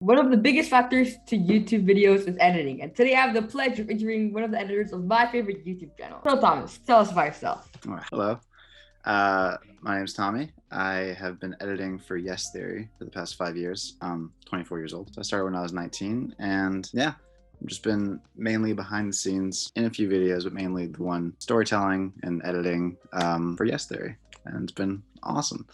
One of the biggest factors to YouTube videos is editing, and today I have the pleasure of interviewing one of the editors of my favorite YouTube channel. So Thomas, tell us about yourself. All right. Hello. My name's Tommy. I have been editing for Yes Theory for the past 5 years. I'm 24 years old. So I started when I was 19, and yeah, I've just been mainly behind the scenes in a few videos, but mainly the one storytelling and editing for Yes Theory, and it's been awesome.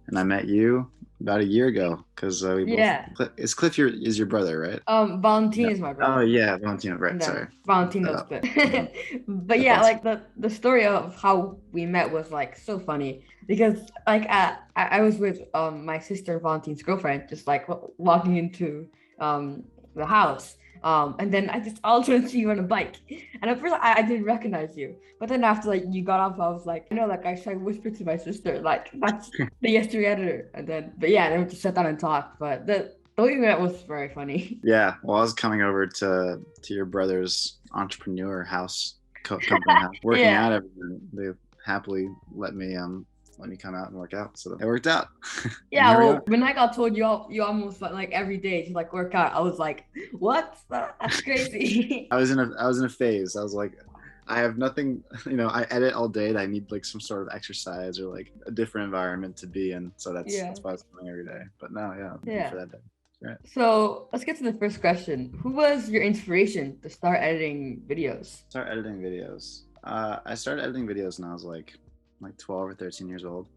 And I met you about a year ago because we both. Yeah. Is Cliff your brother, right? Valentin Yeah. is my Oh brother, yeah, Valentino. and Right. then Sorry. Valentin knows Uh, Cliff. yeah, But that's yeah, awesome. like the story of how we met was like so funny because I was with my sister Valentin's girlfriend, just like walking into the house. And then I just all of a sudden see you on a bike. And at first I didn't recognize you. But then after like you got off, I was like, like I whispered to my sister, like that's the yesterday editor. And then but yeah, then we just sat down and talked. But the way we met was very funny. Yeah, well, I was coming over to your brother's entrepreneur house, company house, working Yeah. out everywhere. They happily let me come out and work out, so it worked out. And Yeah, here we are. well, when I got told you almost like every day to like work out, I was like, "What? That's crazy." I was in a phase. I was like, I have nothing. I edit all day. And I need like some sort of exercise or like a different environment to be in. So Yeah, that's why I was coming every day. But now, yeah, I'm looking yeah. for that day. Right. So let's get to the first question. Who was your inspiration to start editing videos? Start editing videos. I started editing videos when I was like 12 or 13 years old.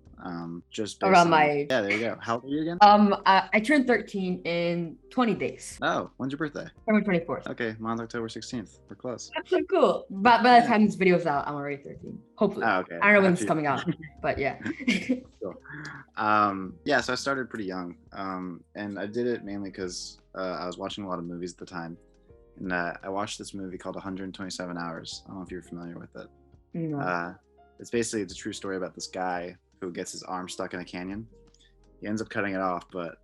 Just based Around on, my yeah, there you go. How old are you again? I turned 13 in 20 days. Oh, when's your birthday? October 24th. Okay, mine's October 16th. We're close. That's so cool. But by the Yeah. time this video's out, I'm already 13. Hopefully. Oh, okay. I don't know when it's Happy. coming out, but yeah. Cool. Yeah, so I started pretty young. And I did it mainly because I was watching a lot of movies at the time. And I watched this movie called 127 Hours. I don't know if you're familiar with it. No. Uh, it's a true story about this guy who gets his arm stuck in a canyon. He ends up cutting it off, but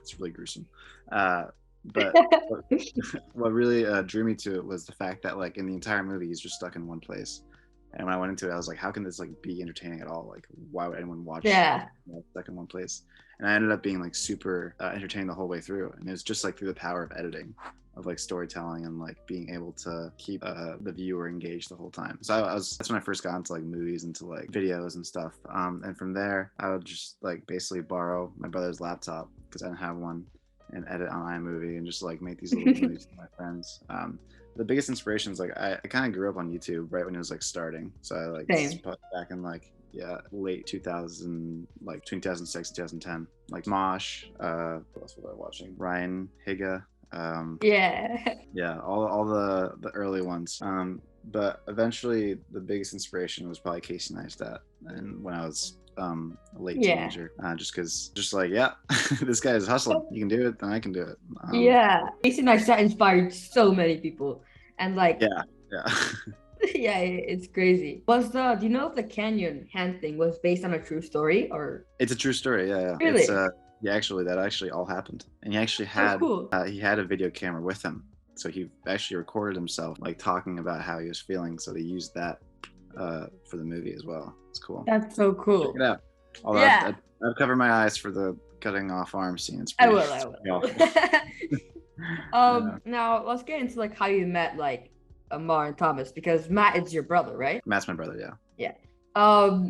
it's really gruesome. But what really drew me to it was the fact that like in the entire movie he's just stuck in one place. And when I went into it, I was like, how can this like be entertaining at all? Like, why would anyone watch Yeah. stuck in one place? And I ended up being like super entertained the whole way through. And it was just like through the power of editing, of like storytelling and like being able to keep the viewer engaged the whole time. So that's when I first got into like movies, into like videos and stuff. And from there, I would just like basically borrow my brother's laptop because I didn't have one, and edit on iMovie and just like make these little movies with my friends. The biggest inspiration is like I kind of grew up on YouTube right when it was like starting. So I like Same. back in like late 2000, like between 2006 and 2010, like Mosh. What else was I watching? Ryan Higa. Yeah. Yeah, all the early ones. But eventually the biggest inspiration was probably Casey Neistat, and when I was a late Yeah. teenager, just like, yeah, this guy is hustling. You can do it, then I can do it. Yeah. Casey Neistat inspired so many people. And like, Yeah, yeah. yeah, it's crazy. Do you know if the canyon hand thing was based on a true story or It's a true story. Yeah, yeah. It's really? yeah, actually, that actually all happened, and he actually So had cool. he had a video camera with him, so he actually recorded himself like talking about how he was feeling. So they used that for the movie as well. It's cool. That's so Check it cool. out. Although Yeah, I've covered my eyes for the cutting off arm scene. It's I pretty, will, I it's will, pretty I awful. will. Yeah. Now let's get into like how you met like Amar and Thomas because Matt is your brother, right? Matt's my brother. Yeah. Yeah.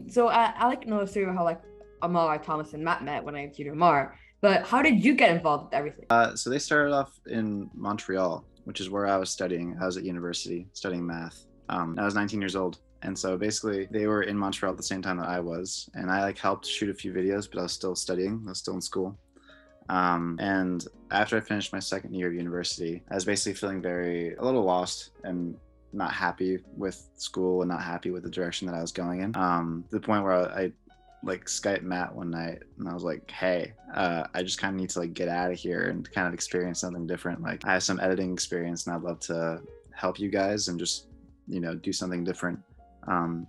So I like to know the story of how like Amar, Thomas, and Matt met when I introduced Amar. But how did you get involved with everything? So they started off in Montreal, which is where I was studying. I was at university studying math. I was 19 years old. And so basically they were in Montreal at the same time that I was. And I like helped shoot a few videos, but I was still studying. I was still in school. And after I finished my second year of university, I was basically feeling a little lost and not happy with school and not happy with the direction that I was going in. To the point where I like Skype Matt one night and I was like, hey, I just kind of need to like get out of here and kind of experience something different. Like I have some editing experience and I'd love to help you guys and just, do something different.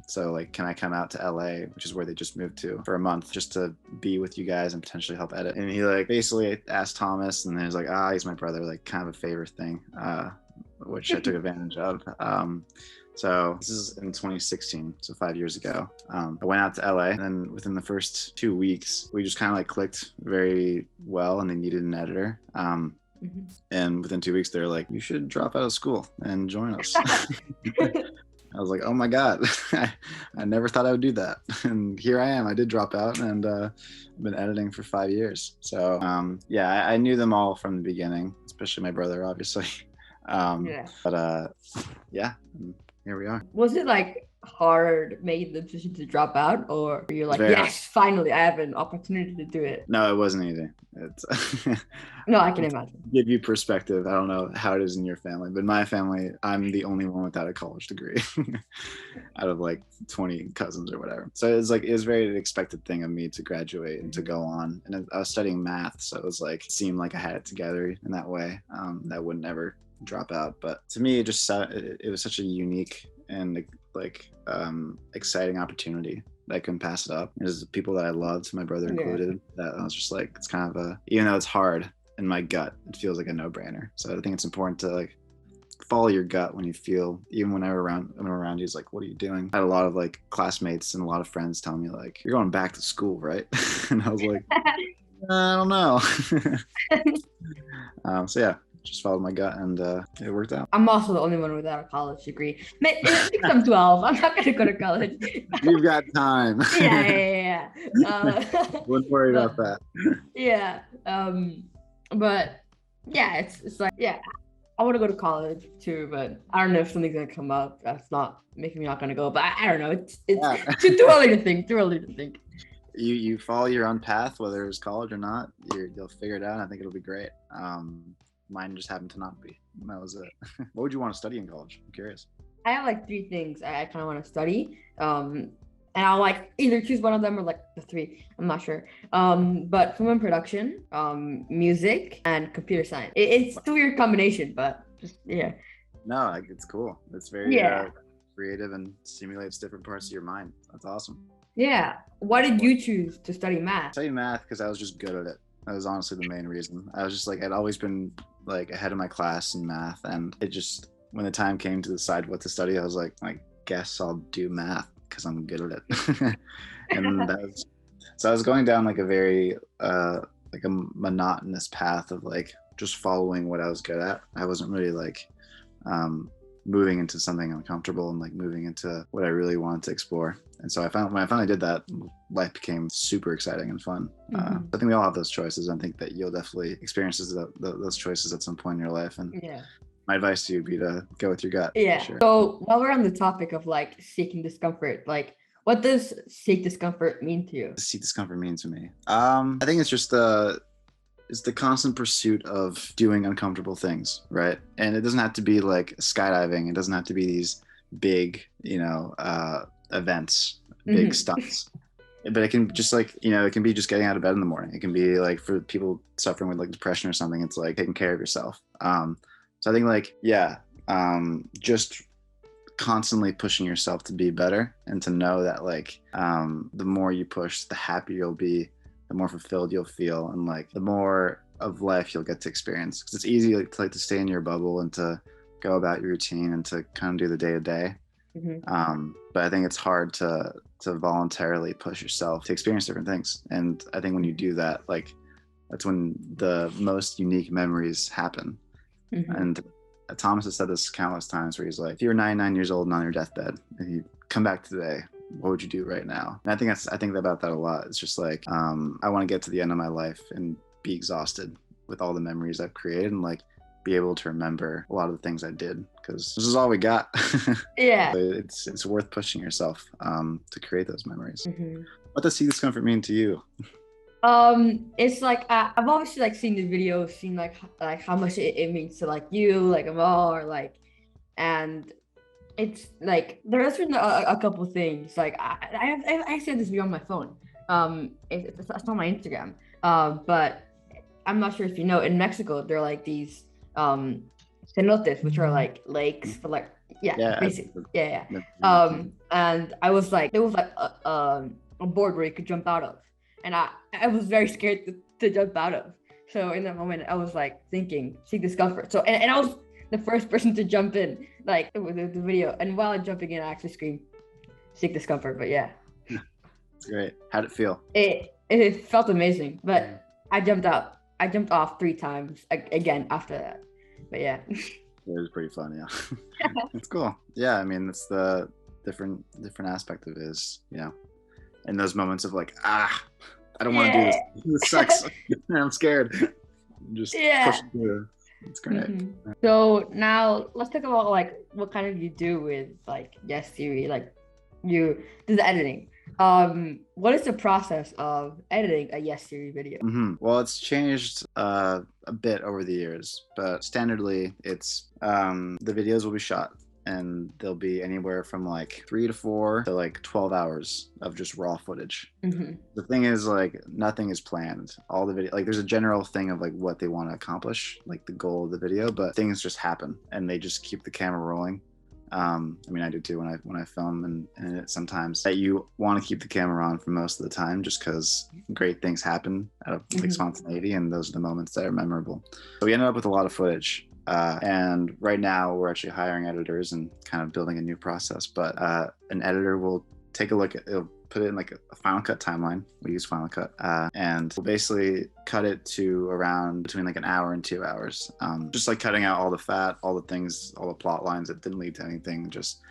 So like, can I come out to LA, which is where they just moved to, for a month just to be with you guys and potentially help edit? And he like basically asked Thomas and he was like, he's my brother, like kind of a favor thing, which I took advantage of. So this is in 2016, so 5 years ago. I went out to LA, and then within the first 2 weeks, we just kind of like clicked very well, and they needed an editor. Mhm. And within 2 weeks, they're like, you should drop out of school and join us. I was like, oh my God, I never thought I would do that. And here I am. I did drop out, and I've been editing for 5 years. So yeah, I knew them all from the beginning, especially my brother, obviously. Yeah. But yeah, here we are. Was it like hard making the decision to drop out, or were you It's like, very hard. yes, finally, I have an opportunity to do it? No, it wasn't easy. It's No, I can imagine. give you perspective. I don't know how it is in your family, but my family, I'm the only one without a college degree out of like 20 cousins or whatever. So it was very an expected thing of me to graduate and to go on. And I was studying math, so it was like it seemed like I had it together in that way. That would never drop out. But to me, it was such a unique and like exciting opportunity. I couldn't pass it up. There's people that I loved, my brother included, that I was just like, it's kind of even though it's hard in my gut, it feels like a no-brainer. So I think it's important to like follow your gut when you feel, even when I'm around you, it's like, what are you doing? I had a lot of like classmates and a lot of friends telling me like, you're going back to school, right? And I was like, I don't know. So yeah, just followed my gut, and it worked out. I'm also the only one without a college degree. Because I'm 12. I'm not gonna go to college. You've got time. Yeah. Wouldn't worry But about that. yeah. But yeah, it's like, yeah, I want to go to college too, but I don't know if something's gonna come up that's not making me not gonna go. But I don't know. It's Yeah. too early to think. Too early to think. You follow your own path, whether it's college or not. You'll figure it out. And I think it'll be great. Mine just happened to not be. That was it. What would you want to study in college? I'm curious. I have like 3 things I kind of want to study. And I'll like either choose one of them or like the three. I'm not sure. But film and production, music, and computer science. It's a weird combination, but just yeah. No, like, it's cool. It's very Yeah. creative and stimulates different parts of your mind. That's awesome. Yeah. Why did you choose to study I math? studied math because I was just good at it. That was honestly the main reason. I was just like, I'd always been like ahead of my class in math, and it just, when the time came to decide what to study, I was like, I guess I'll do math because I'm good at it. And so I was going down like a very like a monotonous path of like just following what I was good at. I wasn't really like moving into something uncomfortable and like moving into what I really wanted to explore. And so when I finally did that, life became super exciting and fun. I think we all have those choices. I think that you'll definitely experience those choices at some point in your life. And Yeah. my advice to you would be to go with your gut. Yeah. Sure. So while we're on the topic of like seeking discomfort, like what does seek discomfort mean to you? What does seek discomfort mean to me? I think it's just it's the constant pursuit of doing uncomfortable things, right? And it doesn't have to be like skydiving. It doesn't have to be these big, events, big stunts. But it can just like, it can be just getting out of bed in the morning. It can be like for people suffering with like depression or something, it's like taking care of yourself. So I think like, yeah, just constantly pushing yourself to be better and to know that like the more you push, the happier you'll be, the more fulfilled you'll feel, and like the more of life you'll get to experience. Because it's easy to stay in your bubble and to go about your routine and to kind of do the day to day. But I think it's hard to voluntarily push yourself to experience different things. And I think when you do that, like that's when the most unique memories happen. And Thomas has said this countless times where he's like, if you're 99 years old and on your deathbed and you come back today, what would you do right now? And I think about that a lot. It's just like, I want to get to the end of my life and be exhausted with all the memories I've created and like be able to remember a lot of the things I did, because this is all we got. Yeah. It's worth pushing yourself to create those memories. What does seek discomfort mean to you? It's like I've obviously like seen the videos, seen like how much it means to like you, like Amal, or like, and it's like there's been a couple things like I said this video on my phone. It's on my Instagram. But I'm not sure if you know, in Mexico there are like these cenotes, which are like lakes for like basically and I was like, there was like a board where you could jump out of, and I was very scared to jump out of. So in that moment I was like thinking seek discomfort. So and I was the first person to jump in, like with the video, and while I'm jumping in I actually screamed seek discomfort. But yeah, it's great. How'd it feel? It felt amazing, but I jumped out. I jumped off 3 times again after that. But yeah. It was pretty fun, yeah. It's cool. Yeah, I mean, it's the different aspect of it is, in those moments of like, I don't want to do this. This sucks. I'm scared. Just push through. It's great. Mm-hmm. So now let's talk about like what kind of you do with like Yes Theory, like you do the editing. What is the process of editing a Yes Theory video? Mm-hmm. Well, it's changed a bit over the years, but standardly it's the videos will be shot and they'll be anywhere from like 3 to 4 to like 12 hours of just raw footage. Mm-hmm. The thing is, like, nothing is planned. All the video, like, there's a general thing of like what they want to accomplish, like the goal of the video, but things just happen and they just keep the camera rolling. I mean, I do too when I film, and it sometimes that you want to keep the camera on for most of the time, just because great things happen out of like spontaneity, and those are the moments that are memorable. So we ended up with a lot of footage. And right now we're actually hiring editors and kind of building a new process, but an editor will take a look at it'll put it in like a Final Cut timeline. We use Final Cut, and we'll basically cut it to around between like an hour and 2 hours, just like cutting out all the fat, all the things, all the plot lines that didn't lead to anything, just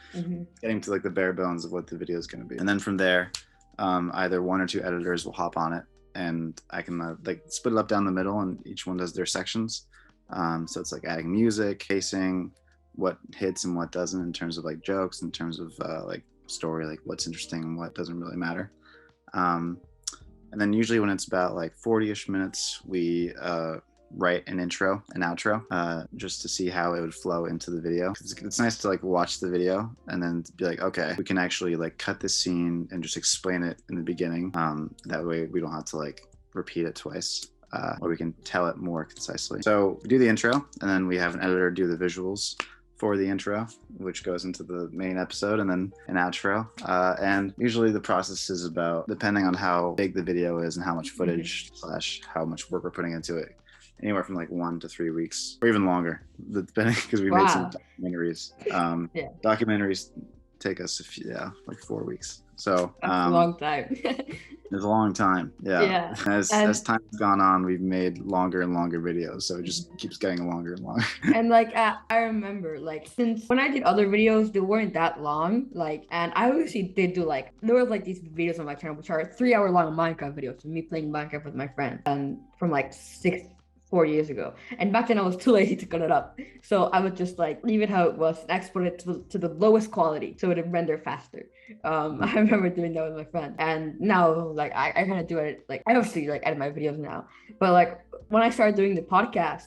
getting to like the bare bones of what the video is going to be. And then from there, either 1 or 2 editors will hop on it, and I can like split it up down the middle, and each one does their sections. So it's like adding music, pacing, what hits and what doesn't in terms of like jokes, in terms of like story, like what's interesting and what doesn't really matter. And then usually when it's about like 40-ish minutes, we write an intro, an outro, just to see how it would flow into the video. It's nice to like watch the video and then be like, okay, we can actually like cut this scene and just explain it in the beginning. That way we don't have to like repeat it twice. Or we can tell it more concisely. So we do the intro, and then we have an editor do the visuals for the intro, which goes into the main episode, and then an outro. And usually the process is about, depending on how big the video is and how much footage / how much work we're putting into it, anywhere from like 1 to 3 weeks, or even longer, depending, because we made some documentaries. Documentaries take us like 4 weeks. So that's a long time. It's a long time. Yeah. As time's gone on, we've made longer and longer videos, so it just keeps getting longer and longer. And like I remember, like, since when I did other videos, they weren't that long. Like, and I obviously did do like, there was like these videos on my channel which are 3-hour long Minecraft videos of me playing Minecraft with my friends, and from like 4 years ago. And back then I was too lazy to cut it up, so I would just like leave it how it was and export it to the lowest quality so it would render faster. I remember doing that with my friend, and now like I kind of do it, like I obviously like edit my videos now, but like when I started doing the podcast,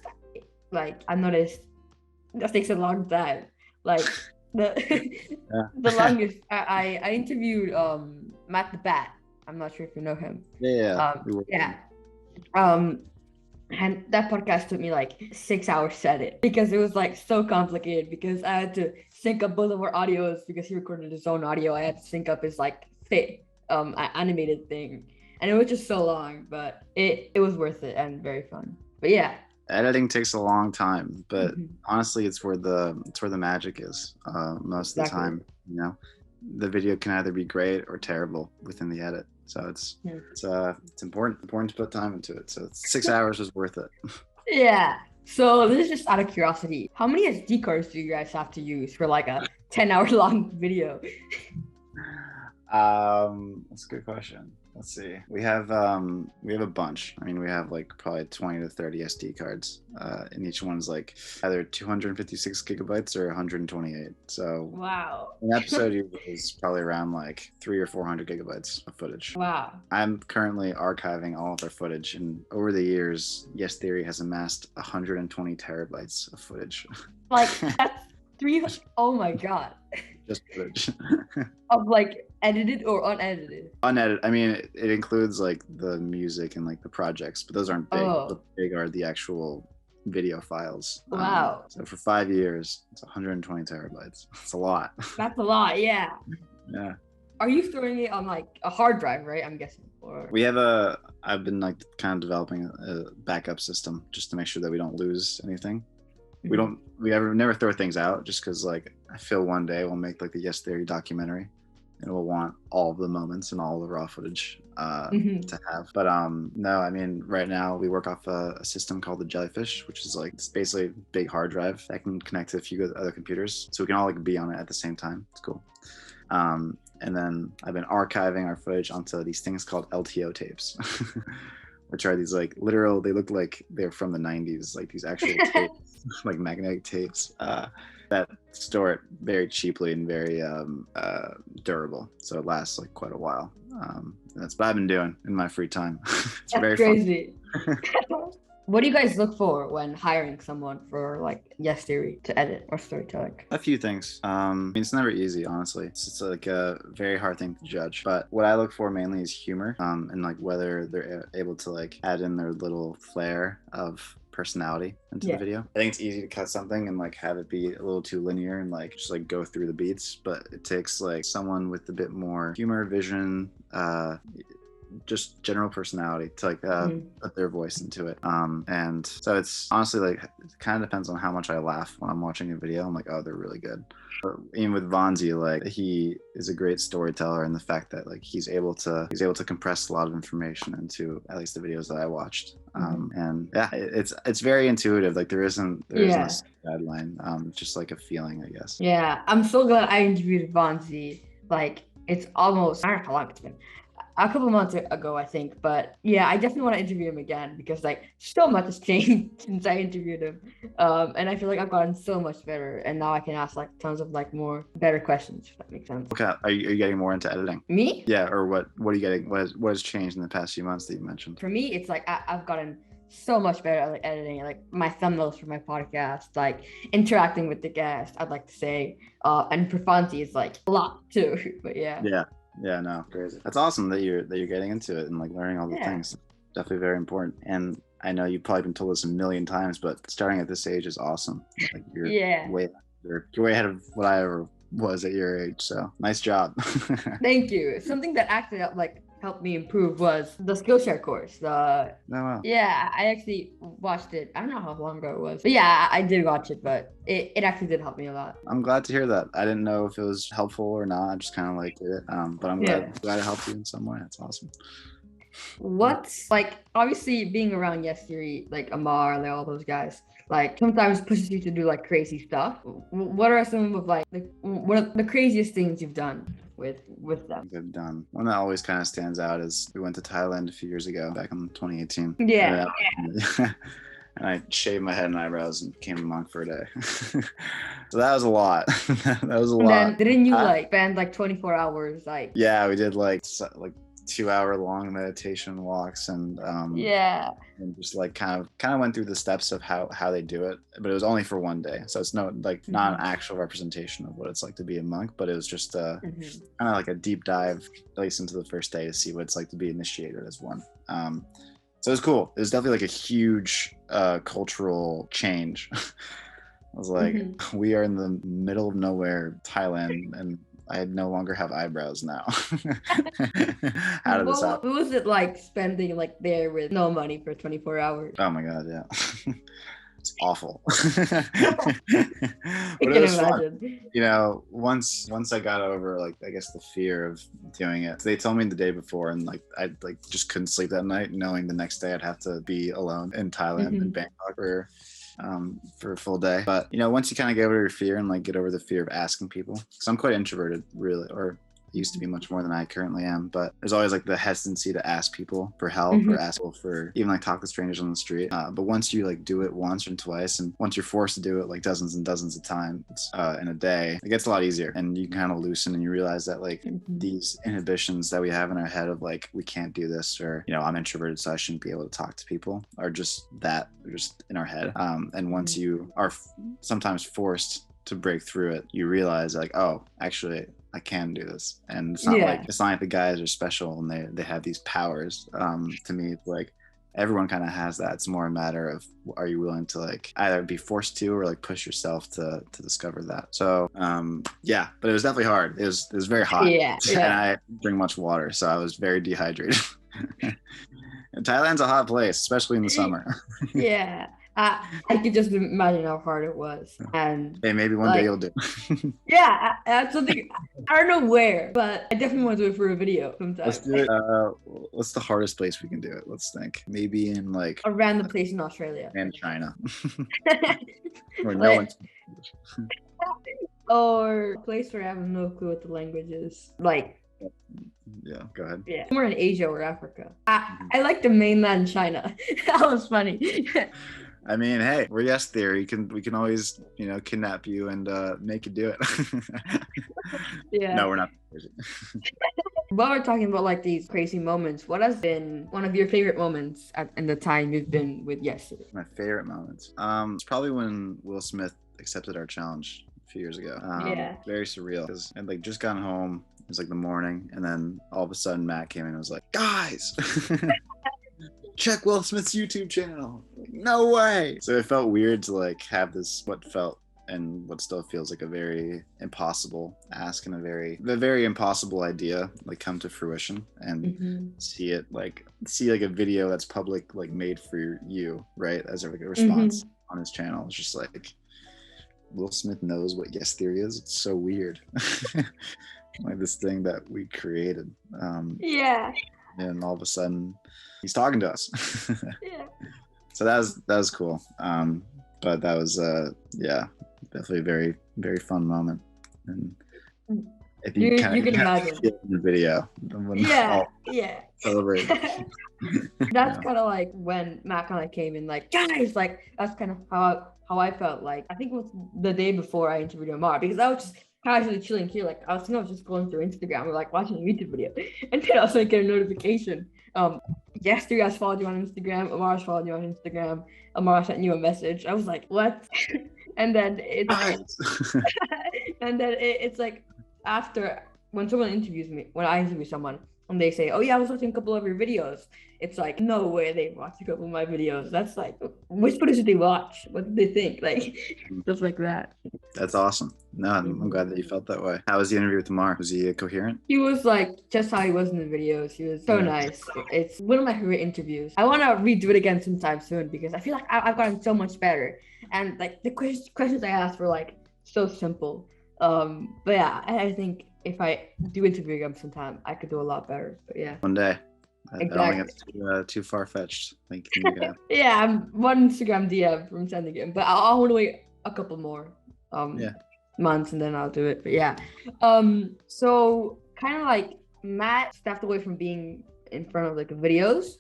like I noticed that takes a long time. Like the longest I interviewed Matt the Bat. I'm not sure if you know him. And that podcast took me like 6 hours to edit, because it was like so complicated, because I had to sync up both of our audios, because he recorded his own audio. I had to sync up his like fit animated thing, and it was just so long, but it was worth it and very fun. But yeah, editing takes a long time, but honestly it's where the magic is most of the time. The video can either be great or terrible within the edit. So it's important to put time into it. So 6 hours is worth it. Yeah. So this is just out of curiosity. How many SD cards do you guys have to use for like a 10-hour long video? That's a good question. Let's see. We have a bunch. I mean, we have like probably 20 to 30 SD cards, and each one's like either 256 gigabytes or 128. So wow, an episode is probably around like 300 or 400 gigabytes of footage. Wow. I'm currently archiving all of our footage, and over the years, Yes Theory has amassed 120 terabytes of footage. Like that's oh my god. Just footage. Of like edited or unedited? Unedited. I mean, it includes like the music and like the projects, but those aren't big. The big are the actual video files. Wow. So for 5 years, it's 120 terabytes. It's a lot. That's a lot, yeah. Yeah. Are you storing it on like a hard drive, right? I'm guessing. Or... I've been like kind of developing a backup system just to make sure that we don't lose anything. We never throw things out, just because like I feel one day we'll make like the Yes Theory documentary, and will want all of the moments and all the raw footage Mhm. to have. But no, I mean, right now we work off a system called the Jellyfish, which is like, it's basically a big hard drive that can connect to a few other computers, so we can all like be on it at the same time. It's cool. And then I've been archiving our footage onto these things called LTO tapes, which are these like literal, they look like they're from the 90s, like these actual tapes, like magnetic tapes that store it very cheaply and very durable. So it lasts like quite a while. That's what I've been doing in my free time. It's That's very crazy. What do you guys look for when hiring someone for like Yes Theory to edit or storytelling? A few things. I mean, it's never easy, honestly. It's like a very hard thing to judge. But what I look for mainly is humor, and like whether they're able to like add in their little flair of personality into the video. I think it's easy to cut something and like have it be a little too linear and like just like go through the beats, but it takes like someone with a bit more humor, vision, just general personality to like put their voice into it. And so it's honestly like, it kind of depends on how much I laugh when I'm watching a video. I'm like, oh, they're really good. But even with Vonzi, like he is a great storyteller, and the fact that like he's able to compress a lot of information into at least the videos that I watched. And yeah, it's very intuitive. Like there isn't a guideline. Just like a feeling, I guess. Yeah, I'm so glad I interviewed Vonzi. Like it's almost, I don't know how long it's been, a couple months ago, I think. But yeah, I definitely want to interview him again because like so much has changed since I interviewed him. And I feel like I've gotten so much better, and now I can ask like tons of like more better questions, if that makes sense. Okay, are you getting more into editing? Me? Yeah, or what are you getting? What has changed in the past few months that you mentioned? For me, it's like I've gotten so much better at like editing, like my thumbnails for my podcast, like interacting with the guest, I'd like to say. And for Fonzie, it's like a lot too. But yeah. Yeah, no, crazy. That's awesome that you're getting into it and like learning all the things. Definitely very important. And I know you've probably been told this a million times, but starting at this age is awesome. Like you're way ahead of what I ever was at your age. So nice job. Thank you. Something that actually like helped me improve was the Skillshare course. Wow. Yeah, I actually watched it. I don't know how long ago it was, but yeah, I did watch it, but it actually did help me a lot. I'm glad to hear that. I didn't know if it was helpful or not. I just kind of like did it. But I'm glad it helped you in some way. That's awesome. What's like, obviously being around Yes Theory, like Amar, like all those guys, like sometimes pushes you to do like crazy stuff. What are some of like what are the craziest things you've done with them? I've done. One that always kind of stands out is we went to Thailand a few years ago, back in 2018. Yeah. And I shaved my head and eyebrows and became a monk for a day. So that was a lot. That was a lot. Then didn't you like spend like 24 hours like? Yeah, we did like 2-hour long meditation walks and and just like kind of went through the steps of how they do it, but it was only for one day, so it's not an actual representation of what it's like to be a monk, but it was just kind of like a deep dive, at least into the first day, to see what it's like to be initiated as one. So it was cool. It was definitely like a huge cultural change. I was like, we are in the middle of nowhere, Thailand, and I no longer have eyebrows now. How did this happen? What was it like spending like there with no money for 24 hours? Oh my God, yeah. It's awful. I But it was fun. You know, once I got over like, I guess, the fear of doing it, they told me the day before, and like I like just couldn't sleep that night, knowing the next day I'd have to be alone in Thailand, in Bangkok, for a full day. But you know, once you kind of get over your fear and like get over the fear of asking people, because I'm quite introverted, really, or used to be much more than I currently am, but there's always like the hesitancy to ask people for help or ask people for even like talk to strangers on the street. But once you like do it once or twice, and once you're forced to do it like dozens and dozens of times in a day, it gets a lot easier, and you can kind of loosen, and you realize that like these inhibitions that we have in our head of like, we can't do this, or you know, I'm introverted so I shouldn't be able to talk to people, are just in our head. And once you are sometimes forced to break through it, you realize like, oh, actually I can do this. And it's not like the guys are special and they have these powers. To me, it's like everyone kind of has that. It's more a matter of, are you willing to like either be forced to or like push yourself to discover that. So but it was definitely hard. It was very hot. And I didn't drink much water, so I was very dehydrated. And Thailand's a hot place, especially in the summer. I could just imagine how hard it was. And Hey, maybe one day like, you'll do. yeah, that's something I don't know where, but I definitely want to do it for a video Let's sometime. do it. What's the hardest place we can do it? Let's think. Maybe in like A random place in Australia. in China, where no Like, one's. or a place where I have no clue what the language is. Like, Yeah, go ahead. yeah, somewhere in Asia or Africa. I like the mainland China. That was funny. I mean, hey, we're yes theory. We can always kidnap you and make you do it. Yeah. No, we're not. While we're talking about like these crazy moments, what has been one of your favorite moments in the time you've been with Yes Theory? My favorite moments. It's probably when Will Smith accepted our challenge a few years ago. Yeah. Very surreal because I'd like just gotten home. It was like the morning, and then all of a sudden Matt came in and was like, "Guys, check Will Smith's YouTube channel." Like, no way. So it felt weird to like have this what felt and what still feels like a very impossible ask and a very impossible idea like come to fruition and see like a video that's public like made for you, right, as like a response on his channel. It's just like Will Smith knows what Yes Theory is. It's so weird. Like this thing that we created. Yeah. And all of a sudden he's talking to us. Yeah. So that was cool. But that was definitely a very, very fun moment. And if you can imagine see it in the video, yeah celebrate. That's kind of like when Matt kind of came in like, guys, like that's kind of how I felt. Like I think it was the day before I interviewed Omar, because I was just casually chilling here, like I was just going through Instagram or like watching a YouTube video, and then I was like get a notification. Yes, three guys followed you on Instagram. Omar's followed you on Instagram. Omar sent you a message. I was like, what? And then it's like after when someone interviews me, when I interview someone and they say, oh yeah, I was watching a couple of your videos, it's like, no way they watched a couple of my videos. That's like, which videos did they watch? What did they think? Like stuff like that. That's awesome. No, I'm glad that you felt that way. How was the interview with Amar? Was he coherent? He was like just how he was in the videos. He was so nice. It's one of my favorite interviews. I want to redo it again sometime soon because I feel like I've gotten so much better. And like the questions I asked were like so simple. But yeah, I think if I do interview him sometime, I could do a lot better. But yeah. One day. Exactly. I don't think it's too far-fetched. Like, yeah, I'm one Instagram DM from sending him, but I'll want to wait a couple more months and then I'll do it. But yeah. So kind of like Matt stepped away from being in front of like videos.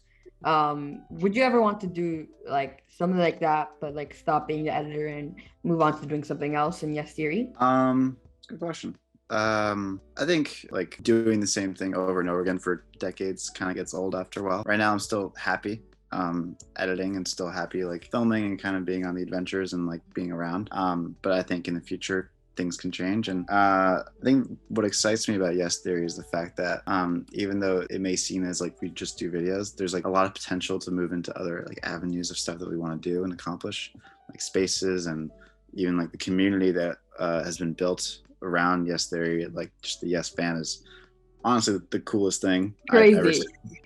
Would you ever want to do like something like that, but like stop being the editor and move on to doing something else in Yes Theory? Good question. I think like doing the same thing over and over again for decades kind of gets old after a while. Right now I'm still happy editing and still happy like filming and kind of being on the adventures and like being around. But I think in the future things can change. And I think what excites me about Yes Theory is the fact that even though it may seem as like we just do videos, there's like a lot of potential to move into other like avenues of stuff that we want to do and accomplish, like spaces and even like the community that has been built around Yes Theory. Like just the Yes fan is honestly the coolest thing I've ever seen.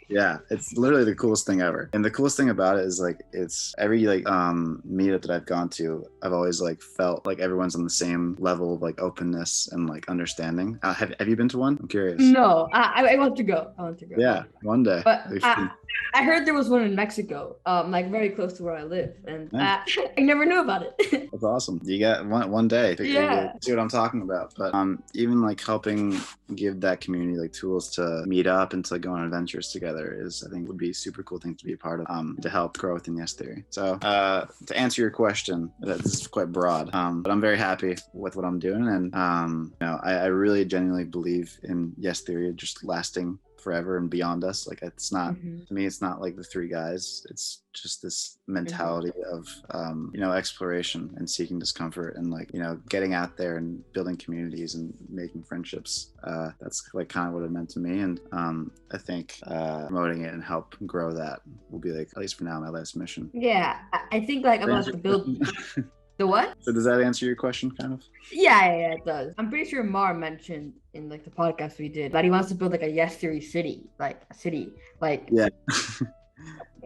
Yeah, it's literally the coolest thing ever. And the coolest thing about it is like it's every like meetup that I've gone to, I've always like felt like everyone's on the same level of like openness and like understanding. Have you been to one? I'm curious. No, I want to go. Yeah, one day. But I heard there was one in Mexico, like very close to where I live, and I never knew about it. That's awesome. You got one day. Yeah. See what I'm talking about. But even like helping give that community like tools to meet up and to go on adventures together is, I think, would be a super cool thing to be a part of to help grow within Yes Theory. So to answer your question, this is quite broad, but I'm very happy with what I'm doing, and I really genuinely believe in Yes Theory just lasting forever and beyond us. Like it's not to me, it's not like the three guys, it's just this mentality of exploration and seeking discomfort and like getting out there and building communities and making friendships. That's like kind of what it meant to me, and I think promoting it and help grow that will be like, at least for now, my last mission. Yeah, I think like about to build the what? So does that answer your question kind of? Yeah, it does. I'm pretty sure Mar mentioned in like the podcast we did that he wants to build like a Yes Theory city, like a city, like yeah.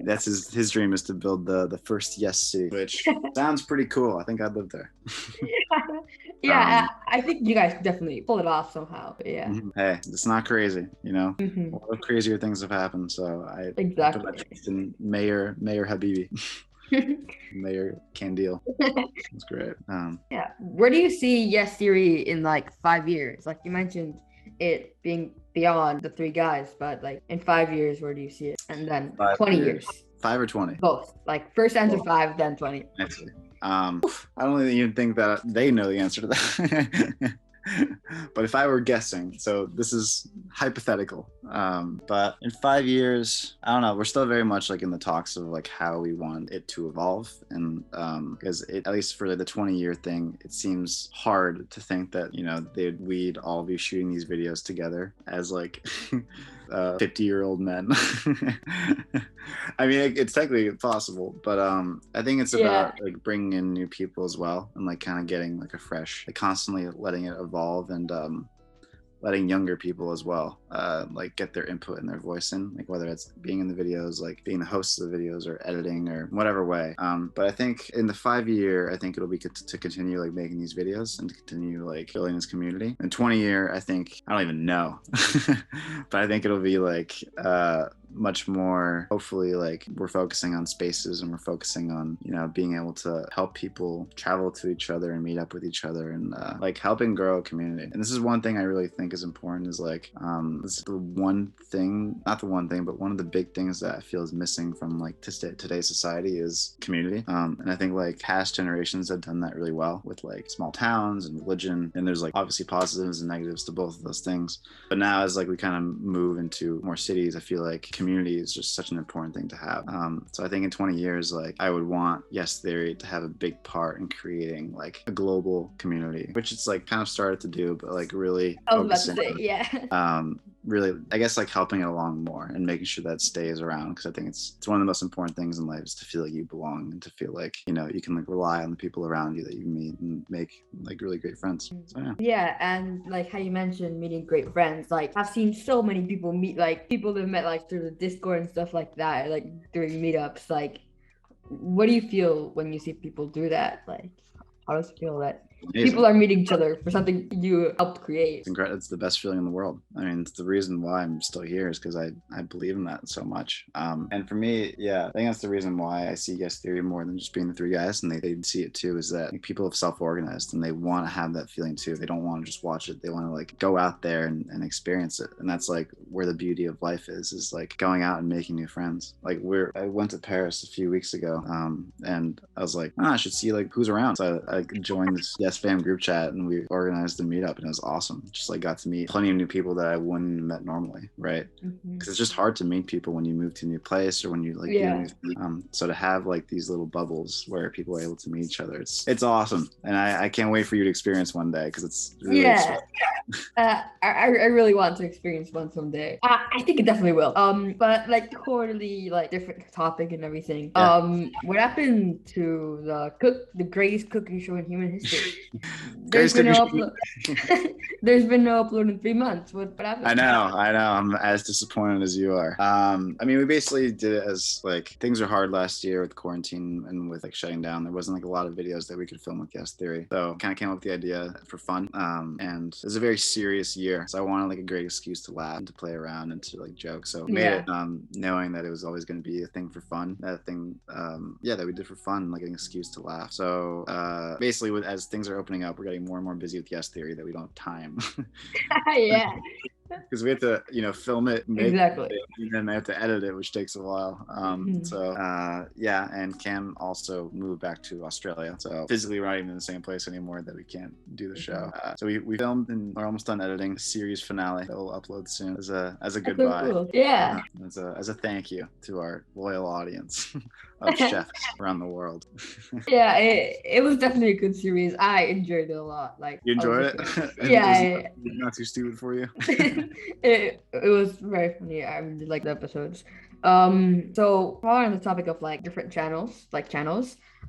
That's his dream is to build the first Yes City, which sounds pretty cool. I think I'd live there. Yeah, I think you guys definitely pull it off somehow. Yeah. Hey, it's not crazy, you know. Mhm. A lot of crazier things have happened, so I put my Exactly. trust in Mayor Habibi, Mayor Candile. That's great. Yeah. Where do you see Yes Theory in like 5 years? Like you mentioned it being beyond the three guys, but like in 5 years, where do you see it? And then 20 years. 5 or 20? Both. Like first answer 5, then 20. I see. I don't even think that they know the answer to that. But if I were guessing, so this is hypothetical, but in 5 years, I don't know, we're still very much like in the talks of like how we want it to evolve. And because at least for the 20-year thing, it seems hard to think that, you know, we'd all be shooting these videos together as like 50-year-old men. I mean, it's technically possible, but I think it's about like bringing in new people as well, and like kind of getting like a fresh, like constantly letting it evolve, and letting younger people as well like get their input and their voice in, like whether it's being in the videos, like being the hosts of the videos, or editing, or whatever way. But I think in the 5-year, I think it'll be to continue like making these videos and to continue like building this community. In 20-year, I think, I don't even know, but I think it'll be like much more, hopefully, like we're focusing on spaces, and we're focusing on, you know, being able to help people travel to each other and meet up with each other, and like helping grow a community. And this is one thing I really think is important, is like this is the one thing, not the one thing, but one of the big things that I feel is missing from like today's society is community. And I think like past generations have done that really well with like small towns and religion, and there's like obviously positives and negatives to both of those things. But now as like we kind of move into more cities, I feel like community is just such an important thing to have. So I think in 20 years, like I would want Yes Theory to have a big part in creating like a global community, which it's like kind of started to do, but like really I was about to say, yeah. Really, I guess, like helping it along more and making sure that stays around, because I think it's one of the most important things in life, is to feel like you belong, and to feel like, you know, you can like rely on the people around you that you meet and make like really great friends. So yeah, and like how you mentioned meeting great friends, like I've seen so many people meet, like people that met like through the Discord and stuff like that, like during meetups. Like what do you feel when you see people do that? Like how does it feel that people are meeting each other for something you helped create? It's incredible. It's the best feeling in the world. I mean, it's the reason why I'm still here, is because I believe in that so much. And for me, yeah, I think that's the reason why I see Yes Theory more than just being the three guys, and they see it too, is that like, people have self-organized, and they want to have that feeling too. They don't want to just watch it. They want to like go out there and experience it. And that's like where the beauty of life is like going out and making new friends. Like I went to Paris a few weeks ago, and I was like, I should see like who's around. So I joined this Yes Fam group chat, and we organized a meetup, and it was awesome. Just like got to meet plenty of new people that I wouldn't have met normally, right? Because it's just hard to meet people when you move to a new place, or when you like so to have like these little bubbles where people are able to meet each other, it's awesome. And I can't wait for you to experience one day, because it's really I really want to experience one someday. I think it definitely will. But like totally like different topic and everything. What happened to the greatest cooking show in human history? There's been no upload. There's been no upload in 3 months. What happened? I know. I'm as disappointed as you are. I mean, we basically did it as like, things are hard last year with quarantine and with like shutting down. There wasn't like a lot of videos that we could film with Yes Theory, so kind of came up with the idea for fun. And it was a very serious year, so I wanted like a great excuse to laugh and to play around and to like joke. So made it knowing that it was always going to be a thing for fun. That thing, that we did for fun, like an excuse to laugh. So basically, as things are opening up, we're getting more and more busy with Yes Theory that we don't have time. Yeah. Because we have to, you know, film it, make Exactly. it, and then I have to edit it, which takes a while. And Cam also moved back to Australia, so physically we're not even in the same place anymore that we can't do the show. So we filmed, and we're almost done editing the series finale that we'll upload soon as a goodbye. So cool. Yeah. As a thank you to our loyal audience of chefs around the world. Yeah, it was definitely a good series. I enjoyed it a lot. Like, you enjoyed it? Yeah. Not too stupid for you? it was very funny. I really liked the episodes. So following the topic of like different channels,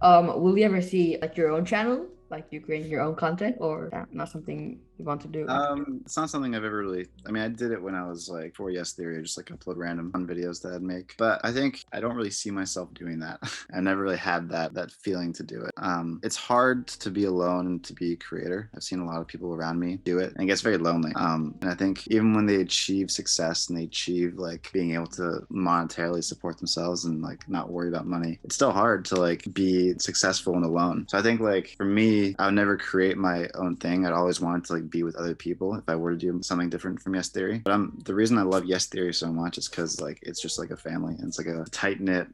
Will you ever see like your own channel, like you creating your own content, or not something you want to do? It's not something I've ever really. I mean, I did it when I was like for Yes Theory, just like upload random fun videos that I'd make. But I think I don't really see myself doing that. I never really had that feeling to do it. It's hard to be alone and to be a creator. I've seen a lot of people around me do it, and it gets very lonely. And I think even when they achieve success and they achieve like being able to monetarily support themselves and like not worry about money, it's still hard to like be successful and alone. So I think like for me, I would never create my own thing. I'd always want to like be with other people if I were to do something different from Yes Theory. But the reason I love Yes Theory so much is because like it's just like a family, and it's like a tight knit,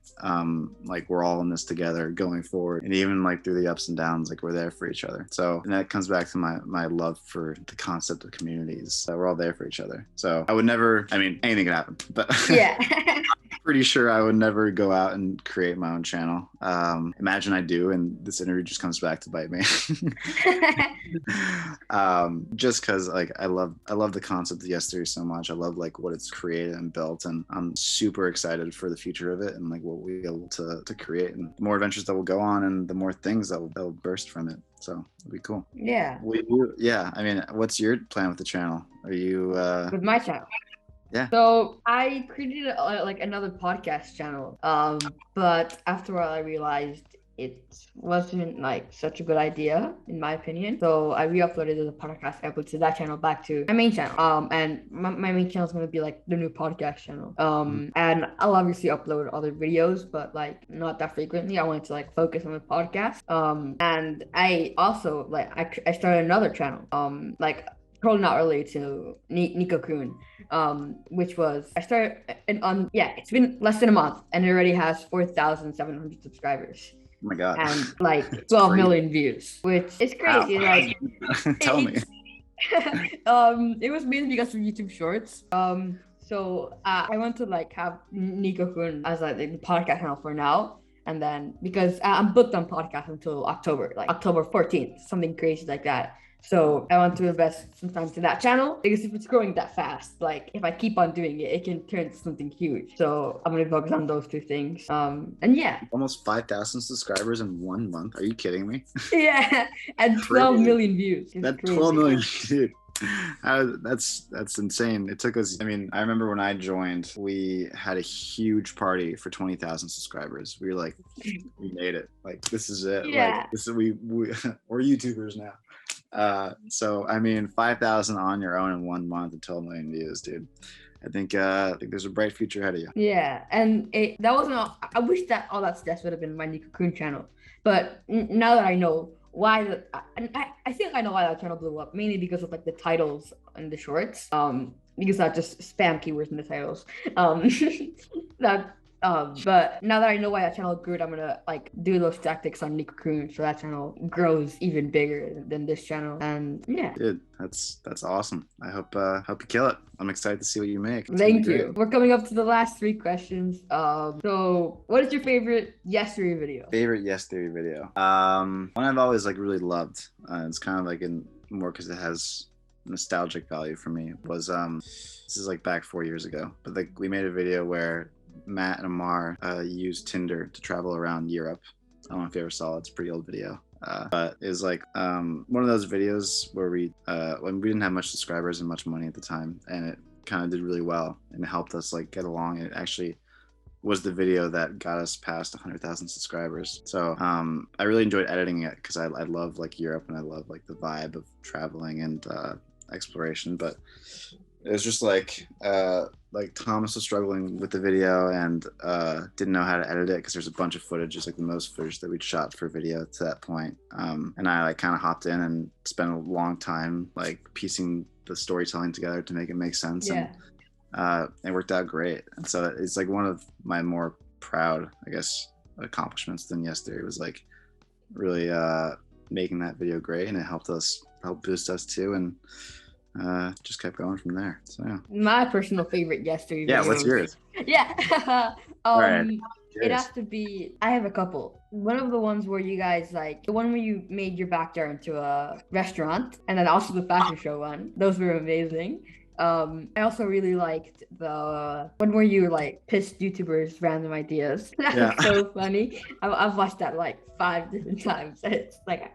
like we're all in this together going forward, and even like through the ups and downs, like we're there for each other. So, and that comes back to my love for the concept of communities, that we're all there for each other. So I would never, I mean, anything could happen, but Yeah. pretty sure I would never go out and create my own channel. Imagine I do, and this interview just comes back to bite me. Just because like I love the concept of Yes Theory so much. I love like what it's created and built, and I'm super excited for the future of it and like what we'll be able to create, and the more adventures that will go on, and the more things that will burst from it. So it'll be cool. Yeah. Yeah. I mean, what's your plan with the channel? Are you With my channel? Yeah. So I created like another podcast channel, but after a while I realized it wasn't like such a good idea in my opinion. So I re-uploaded the podcast episode to that channel back to my main channel. And my main channel is going to be like the new podcast channel. And I'll obviously upload other videos, but like not that frequently. I wanted to like focus on the podcast. And I also like I started another channel. Like probably not related to Nico-kun, which was I started it's been less than a month and it already has 4,700 subscribers. Oh my god. And like 12 million views, which is crazy. Wow. Like tell me. It was mainly because of YouTube Shorts. So I want to like have Nico-kun as like the podcast channel for now. And then because I'm booked on podcast until October, like October 14th, something crazy like that. So I want to invest some time to that channel because if it's growing that fast, like if I keep on doing it, it can turn into something huge. So I'm gonna focus on those two things. And yeah. Almost 5,000 subscribers in 1 month. Are you kidding me? Yeah, and 12 million views. That's 12 million, dude. That's insane. It took us. I mean, I remember when I joined, we had a huge party for 20,000 subscribers. We were like, we made it. Like this is it. Yeah. Like this is we're YouTubers now. So I mean, 5,000 on your own in 1 month and 12 million views, dude. I think there's a bright future ahead of you. Yeah, and that wasn't all. I wish that all that stuff would have been my Nicocast channel, but now that I know why, I think I know why that channel blew up, mainly because of like the titles and the shorts. Because I just spam keywords in the titles. But now that I know why that channel grew, I'm gonna like do those tactics on Nicocast so that channel grows even bigger than this channel. And yeah, dude, that's awesome. I hope you kill it. I'm excited to see what you make. Thank you. We're coming up to the last 3 questions. So what is your favorite Yes Theory video? Favorite Yes Theory video? One I've always like really loved. It's kind of like more because it has nostalgic value for me. Was this is like back 4 years ago, but like we made a video where Matt and Amar used Tinder to travel around Europe. I don't know if you ever saw it. It's a pretty old video. But it was like one of those videos where when we didn't have much subscribers and much money at the time, and it kind of did really well and it helped us like get along. It actually was the video that got us past 100,000 subscribers. So I really enjoyed editing it because I love like Europe and I love like the vibe of traveling and exploration. But it was just like Thomas was struggling with the video and didn't know how to edit it because there's a bunch of footage, just like the most footage that we'd shot for video to that point. And I like kind of hopped in and spent a long time like piecing the storytelling together to make it make sense. Yeah. And it worked out great. And so it's like one of my more proud, I guess, accomplishments than Yes Theory was like really making that video great, and it helped boost us too, and just kept going from there. So yeah. My personal favorite Yes Theory video. Yeah, what's yours? Yeah. All right. It has to be, I have a couple. One of the ones where you guys the one where you made your backyard into a restaurant, and then also the fashion show one. Those were amazing. I also really liked the one where you like pissed YouTubers random ideas. That Yeah. was so funny. I've watched that like 5 different times. It's like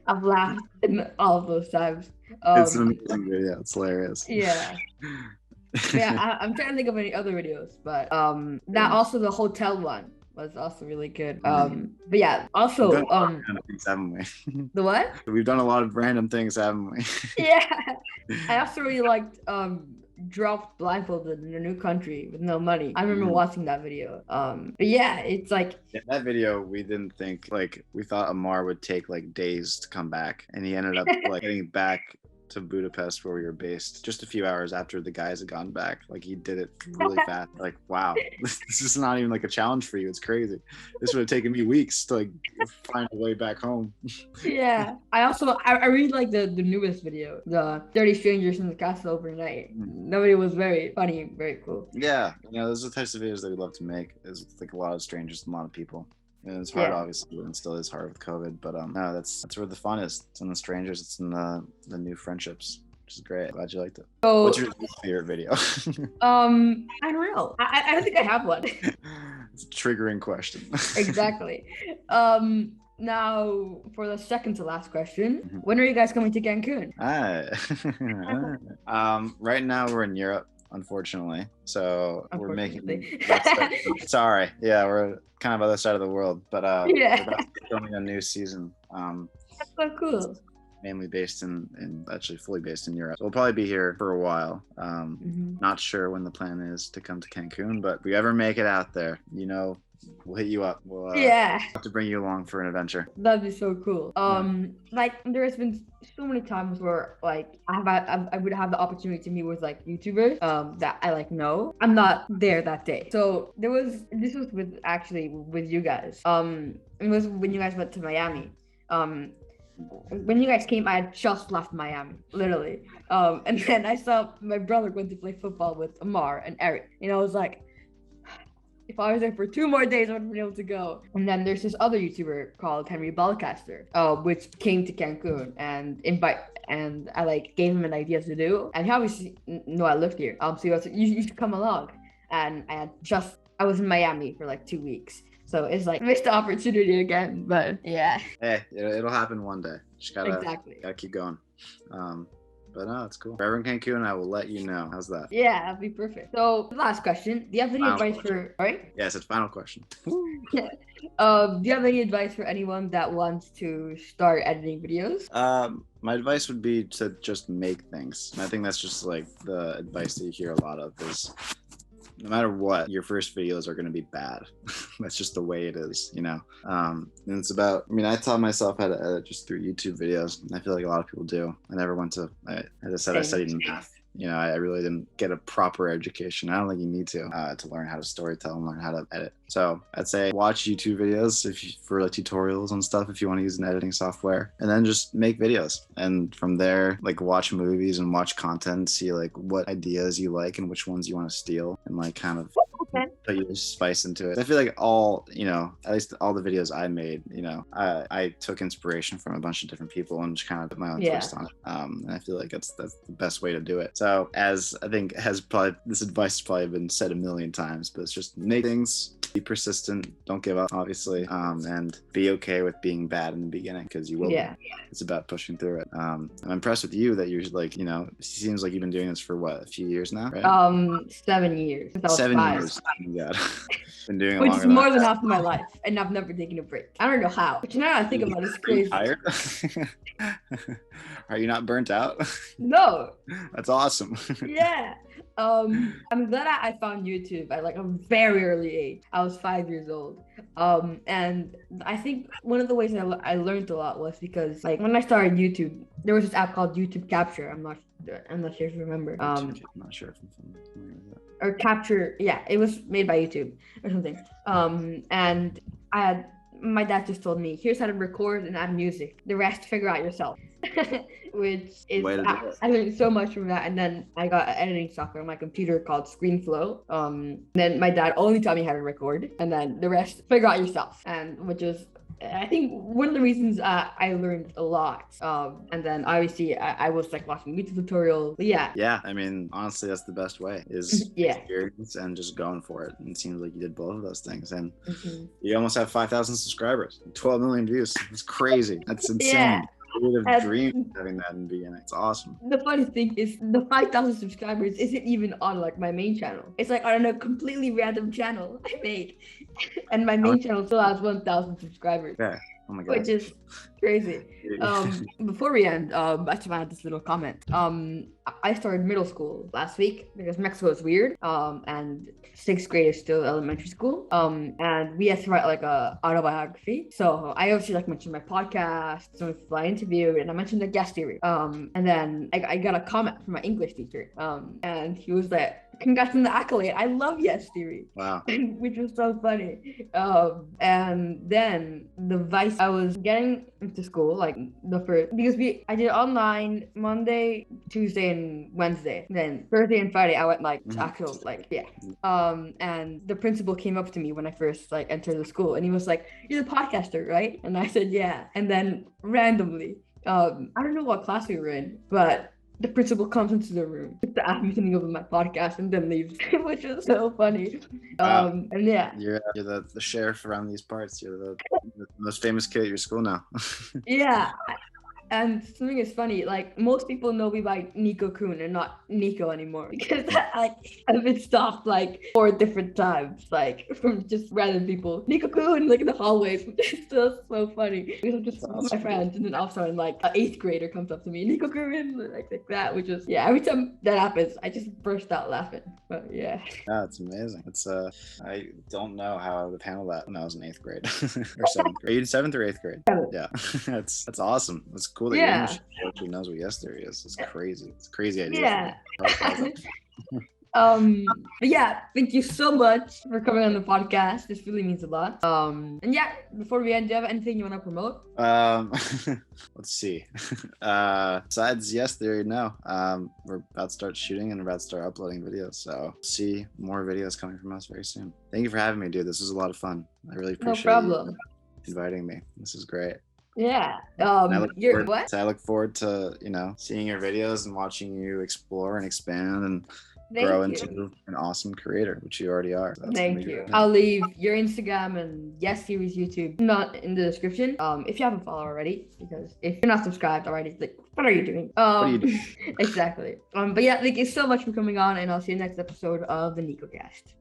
I've laughed in all of those times. It's an Um, amazing video. It's hilarious. yeah. But yeah, I'm trying to think of any other videos, but that also the hotel one was also really good. But yeah, We've done also a lot of random things, haven't we? the what? We've done a lot of random things, haven't we? Yeah, I also really liked dropped blindfolded in a new country with no money. I remember watching that video. But yeah, it's like Yeah, that video, we didn't think, like, we thought Amar would take like days to come back, and he ended up like getting back to Budapest where we were based just a few hours after the guys had gone back. Like, he did it really fast. Like, wow, this is not even like a challenge for you. It's crazy. This would have taken me weeks to like find a way back home. yeah. I really like the newest video, the 30 strangers in the castle overnight. Nobody was very funny, very cool. Yeah, those are the types of videos that we love to make. Is like a lot of strangers and a lot of people. And it's hard, obviously, and still is hard with COVID. But no, that's where the fun is. It's in the strangers. It's in the new friendships, which is great. Glad you liked it. So, what's your favorite video? I don't know. I don't think I have one. It's a triggering question. Exactly. Now for the second to last question, when are you guys coming to Cancun? Right now we're in Europe, unfortunately. So we're making. Sorry, yeah, we're kind of other side of the world, but we're about to be filming a new season. That's so cool. Mainly based in actually fully based in Europe. So we'll probably be here for a while. Not sure when the plan is to come to Cancun, but if we ever make it out there, we'll hit you up. We'll have to bring you along for an adventure. That'd be so cool. Like there's been so many times where like I would have the opportunity to meet with like YouTubers that I like know. I'm not there that day. So this was with you guys. It was when you guys went to Miami. When you guys came, I had just left Miami, literally. And then I saw my brother going to play football with Amar and Eric. I was like, if I was there for 2 more days, I would have been able to go. And then there's this other YouTuber called Henry Ballcaster, which came to Cancun and I like gave him an idea to do. And he obviously knew I lived here. So he was like, you should come along. And I was in Miami for like 2 weeks. So it's like missed the opportunity again, but yeah. Hey, it'll happen one day. Just gotta keep going. But no, it's cool. If ever in Cancun, I will let you know. How's that? Yeah, that'd be perfect. So last question. Do you have any advice for sorry? Yes, it's final question. Yeah. Do you have any advice for anyone that wants to start editing videos? My advice would be to just make things. And I think that's just like the advice that you hear a lot of is no matter what, your first videos are going to be bad. That's just the way it is, and it's about, I taught myself how to edit just through YouTube videos, and I feel like a lot of people do. As I said, I studied math. I really didn't get a proper education. I don't think you need to learn how to storytell and learn how to edit. So I'd say watch YouTube videos for like tutorials and stuff if you want to use an editing software, and then just make videos. And from there, like watch movies and watch content, see like what ideas you like and which ones you want to steal, and like kind of put your spice into it. I feel like at least all the videos I made, I took inspiration from a bunch of different people and just kind of put my own twist on it. And I feel like that's the best way to do it. So as I think this advice has probably been said a million times, but it's just make things, be persistent, don't give up, obviously, and be okay with being bad in the beginning, because you will. Yeah. It's about pushing through it. I'm impressed with you that you're like, it seems like you've been doing this for what, a few years now, right? 7 years. 7 years. Oh my God. Been doing it which longer is more than half of my life, and I've never taken a break. I don't know how. But now I think about it, it's crazy. Tired? Are you not burnt out? No. That's awesome. Yeah. I'm glad I found YouTube at like a very early age. I was 5 years old. And I think one of the ways I learned a lot was because like when I started YouTube, there was this app called YouTube Capture. I'm not sure if you remember. I'm not sure if I'm familiar with that. Or Capture, yeah, it was made by YouTube or something. And my dad just told me, here's how to record and add music. The rest, figure out yourself. Which is, I learned so much from that. And then I got an editing software on my computer called ScreenFlow. Then my dad only taught me how to record, and then the rest, figure out yourself. And which is I think one of the reasons I learned a lot, and then obviously I was like watching YouTube tutorials. But yeah, Yeah, I mean, honestly, that's the best way is yeah. experience and just going for it. And it seems like you did both of those things. And Mhm. you almost have 5,000 subscribers, 12 million views. It's crazy. That's insane. Yeah. I would have And dreamed having that in the beginning. It's awesome. the funny thing is the 5,000 subscribers isn't even on like my main channel. It's like on a completely random channel I made. And my main channel still has 1,000 subscribers. Yeah. Oh my god. Which is crazy. Before we end, I just wanted this little comment. I started middle school last week because Mexico is weird. And sixth grade is still elementary school. And we had to write like a autobiography. So I obviously like mentioned my podcast, some people I interviewed, and I mentioned the guest theory. And then I got a comment from my English teacher. And he was like, "Congrats on the accolade. I love Yes Theory." Wow. Which was so funny. And then the vice I was getting into school, like the first, because I did online Monday, Tuesday, and Wednesday. Then Thursday and Friday I went like actual like yeah. And the principal came up to me when I first like entered the school, and he was like, "You're the podcaster, right?" And I said, "Yeah." And then randomly, I don't know what class we were in, but the principal comes into the room to ask me something over my podcast and then leaves, which was so funny. And yeah. You're the sheriff around these parts. You're the most famous kid at your school now. Yeah. And something is funny, like most people know me by Nico Kun and not Nico anymore because like I've been stopped like 4 different times, like from just random people. Nico Kun, like in the hallways, which is still so funny. Because I'm just with my friends, and then all of a sudden like an 8th grader comes up to me, Nico Kun, like that, which is yeah. Every time that happens, I just burst out laughing. But yeah. Yeah, it's amazing. It's I don't know how I would handle that when I was in 8th grade or 7th grade. Are you in 7th or 8th grade? 7th. Yeah, that's awesome. That's cool that your English actually knows what yes theory is. It's crazy. It's a crazy idea. Yeah. But yeah, thank you so much for coming on the podcast. This really means a lot. And yeah, before we end, do you have anything you want to promote? Let's see. Besides yes theory, no. We're about to start shooting and we're about to start uploading videos. So see more videos coming from us very soon. Thank you for having me, dude. This was a lot of fun. I really appreciate you inviting me. This is great. Yeah. I look forward to, seeing your videos and watching you explore and expand and grow into an awesome creator, which you already are. So thank you. I'll leave your Instagram and Yes Series YouTube not in the description. If you haven't followed already, because if you're not subscribed already, like what are you doing? What are you doing? Exactly. But yeah, thank you so much for coming on, and I'll see you next episode of the Nicocast.